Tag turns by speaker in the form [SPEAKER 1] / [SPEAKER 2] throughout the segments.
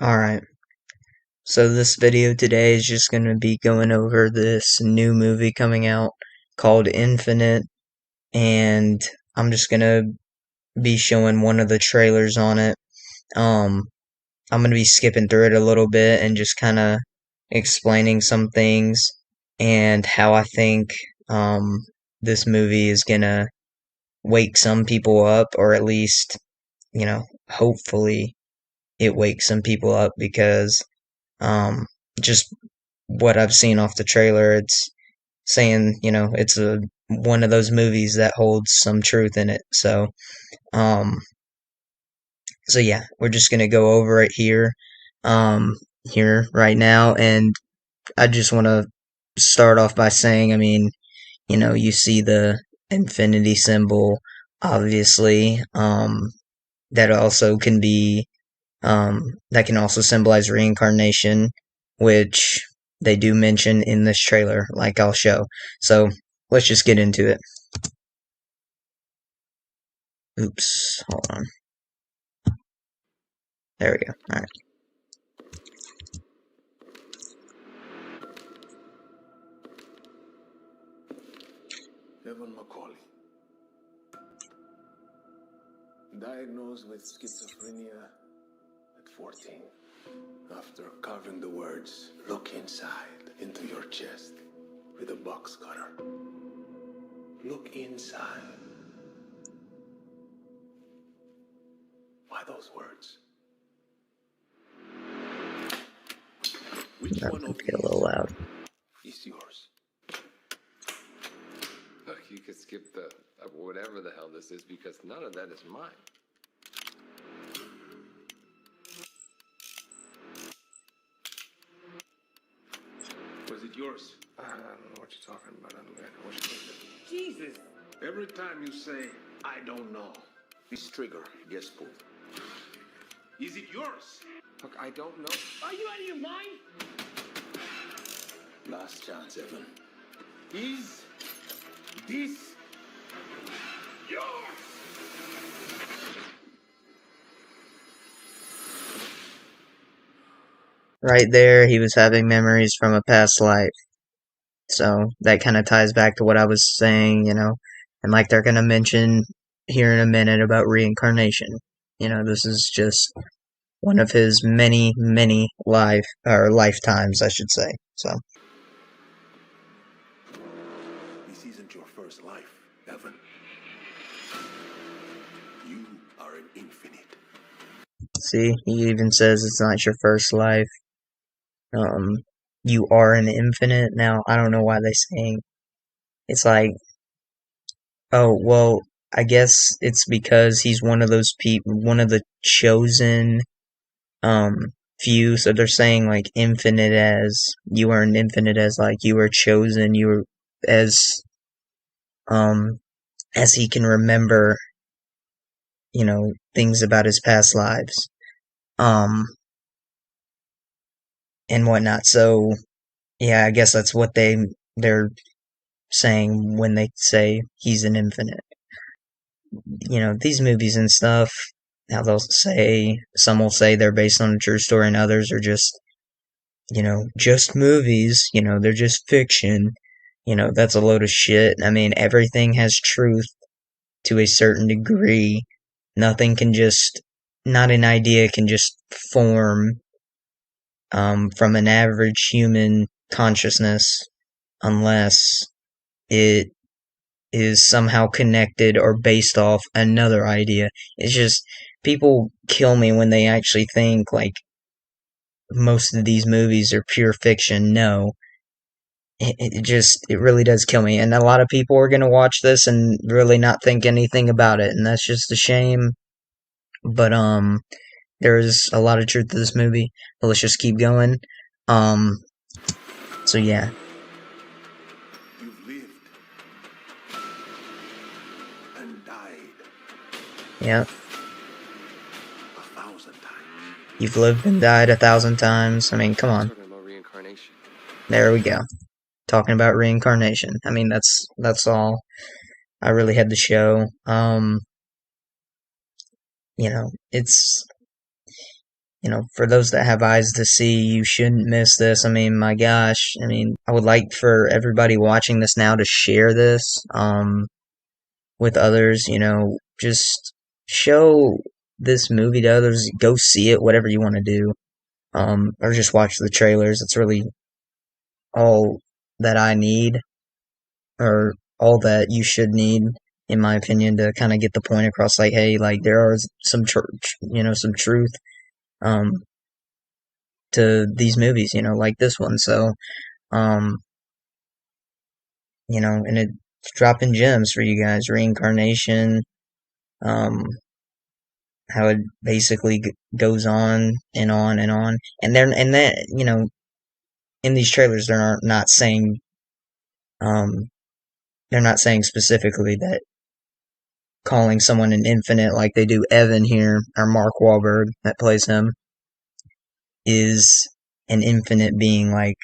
[SPEAKER 1] Alright, so this video today is just going to be going over this new movie coming out called Infinite, and I'm just going to be showing one of the trailers on it. I'm going to be skipping through it a little bit and just kind of explaining some things and how I think this movie is going to wake some people up, or at least, hopefully it wakes some people up because Um, just what I've seen off the trailer, it's saying, it's a one of those movies that holds some truth in it. Um, so yeah, we're just gonna go over it um, here right now, and I just want to start off by saying, I mean, you see the infinity symbol, obviously, that also can be that can also symbolize reincarnation, which they do mention in this trailer, like I'll show. So let's just get into it. Oops, hold on. There we go. All right.
[SPEAKER 2] Evan Macaulay, diagnosed with schizophrenia at 14. After carving the words, "Look inside," into your chest with a box cutter. Look inside. Why those words? Which
[SPEAKER 1] That
[SPEAKER 2] one of
[SPEAKER 1] might get a little loud.
[SPEAKER 2] these is yours?
[SPEAKER 3] Look, you could skip the whatever the hell this is because none of that is mine.
[SPEAKER 2] Was it yours? I don't know what you're talking about. I don't know what you're talking about.
[SPEAKER 4] Jesus!
[SPEAKER 2] Every time you say, "I don't know," this trigger gets pulled. Is it yours?
[SPEAKER 3] Look, I don't know.
[SPEAKER 4] Are you out of your mind?
[SPEAKER 2] Last chance, Evan. Is this yours?
[SPEAKER 1] Right there, he was having memories from a past life. So that kind of ties back to what I was saying, and like they're going to mention here in a minute about reincarnation. This is just one of his many, many lifetimes, I should say. So.
[SPEAKER 2] This isn't your first life, Evan. You are an infinite.
[SPEAKER 1] See, he even says it's not your first life. You are an infinite. Now, I don't know why they're saying it's like, oh, well, I guess it's because he's one of those people, one of the chosen, um, few. So they're saying like infinite as you are an infinite as like you were chosen, you were as, um, as he can remember, things about his past lives. And whatnot. So, yeah, I guess that's what they're saying when they say he's an infinite. These movies and stuff, now some will say they're based on a true story and others are just movies, they're just fiction. That's a load of shit. I mean, everything has truth to a certain degree. Nothing can just, not an idea can just form, from an average human consciousness unless it is somehow connected or based off another idea. It's just, people kill me when they actually think, like, most of these movies are pure fiction. No. It really does kill me. And a lot of people are gonna watch this and really not think anything about it, and that's just a shame. But, there's a lot of truth to this movie. But let's just keep going. So yeah.
[SPEAKER 2] You've lived and died
[SPEAKER 1] Yeah.
[SPEAKER 2] 1,000 times.
[SPEAKER 1] You've lived and died 1,000 times. I mean, come on.
[SPEAKER 3] Talking about reincarnation.
[SPEAKER 1] There we go. Talking about reincarnation. I mean, that's all I really had to show. It's for those that have eyes to see, you shouldn't miss this. I mean, my gosh. I mean, I would like for everybody watching this now to share this, with others, just show this movie to others. Go see it, whatever you want to do. Or just watch the trailers. It's really all that I need, or all that you should need, in my opinion, to kind of get the point across. Like, hey, like there are some some truth, um, to these movies, like this one. So, um, and it's dropping gems for you guys. Reincarnation, um, how it basically goes on and on and on, and that in these trailers not saying, um, they're not saying specifically that calling someone an infinite like they do Evan here, or Mark Wahlberg that plays him, is an infinite being. Like,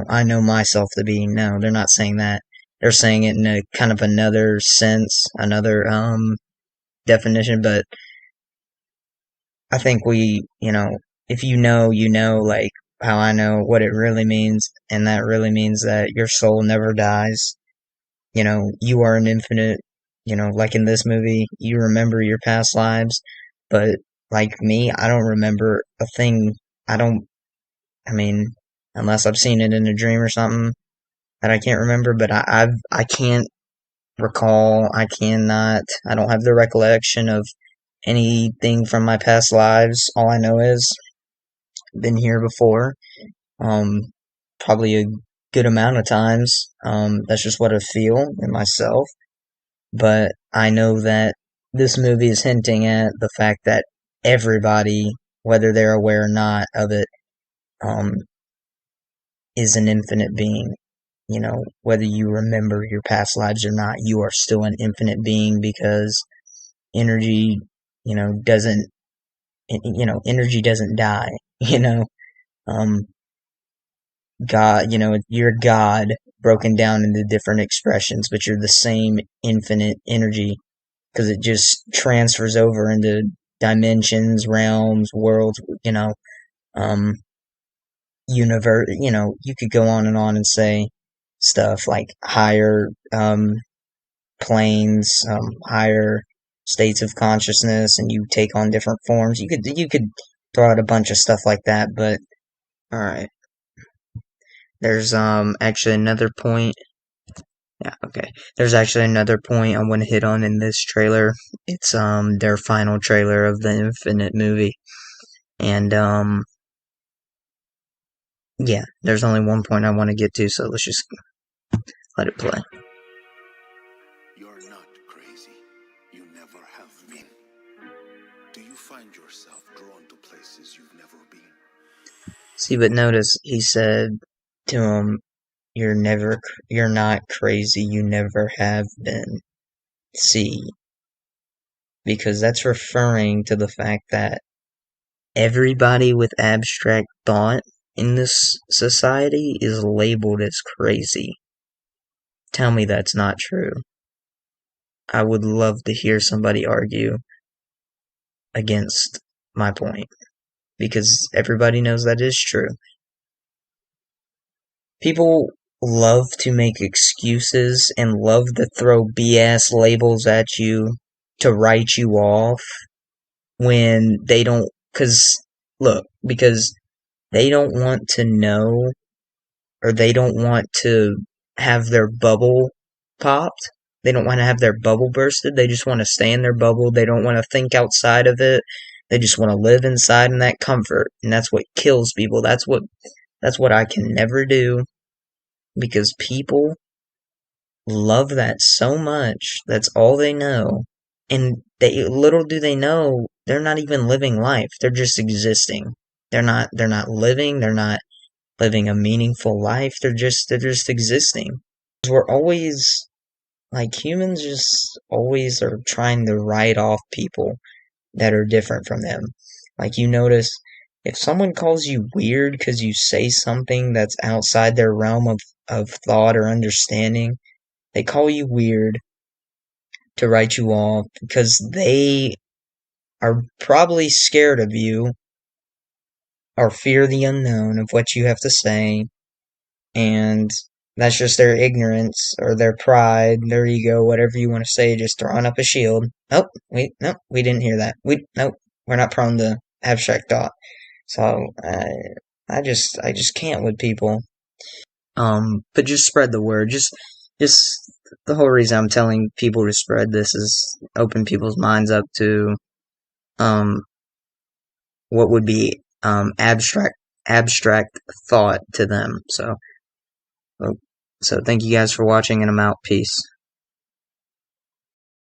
[SPEAKER 1] I know myself to be. No, they're not saying that. They're saying it in a kind of another sense, another definition. But I think if like how I know what it really means, and that really means that your soul never dies. You are an infinite. Like in this movie, you remember your past lives, but like me, I don't remember a thing. I don't. I mean, unless I've seen it in a dream or something that I can't remember. But I can't recall. I cannot. I don't have the recollection of anything from my past lives. All I know is I've been here before. Um, Probably a good amount of times. That's just what I feel in myself. But I know that this movie is hinting at the fact that everybody, whether they're aware or not of it, um, is an infinite being. Whether you remember your past lives or not, you are still an infinite being, because energy, doesn't, energy doesn't die. Um, God, you're God broken down into different expressions, but you're the same infinite energy, because it just transfers over into dimensions, realms, worlds, um, universe. You could go on and say stuff like higher, planes, higher states of consciousness, and you take on different forms. You could throw out a bunch of stuff like that. But all right, there's actually another point. Yeah, okay. There's actually another point I want to hit on in this trailer. It's their final trailer of the Infinite movie. And yeah, there's only one point I want to get to, so let's just let it play.
[SPEAKER 2] You're not crazy. You never have been. Do you find yourself drawn to places you've never been?
[SPEAKER 1] See, but notice he said to him, you're not crazy, you never have been. See, because that's referring to the fact that everybody with abstract thought in this society is labeled as crazy. Tell me that's not true. I would love to hear somebody argue against my point, because everybody knows that is true. People love to make excuses and love to throw BS labels at you to write you off when they don't, because they don't want to know, or they don't want to have their bubble popped. They don't want to have their bubble bursted. They just want to stay in their bubble. They don't want to think outside of it. They just want to live inside in that comfort. And that's what kills people. That's what I can never do, because people love that so much. That's all they know. And little do they know, they're not even living life. They're just existing. They're not living. They're not living a meaningful life. They're just existing. We're always, like, humans just always are trying to write off people that are different from them. Like, you notice, if someone calls you weird because you say something that's outside their realm of thought or understanding, they call you weird to write you off, because they are probably scared of you, or fear the unknown of what you have to say, and that's just their ignorance or their pride, their ego, whatever you want to say, just throwing up a shield. Nope, we didn't hear that. Nope, we're not prone to abstract thought. So I just can't with people. But just spread the word. Just the whole reason I'm telling people to spread this is open people's minds up to what would be abstract thought to them. So thank you guys for watching, and I'm out. Peace.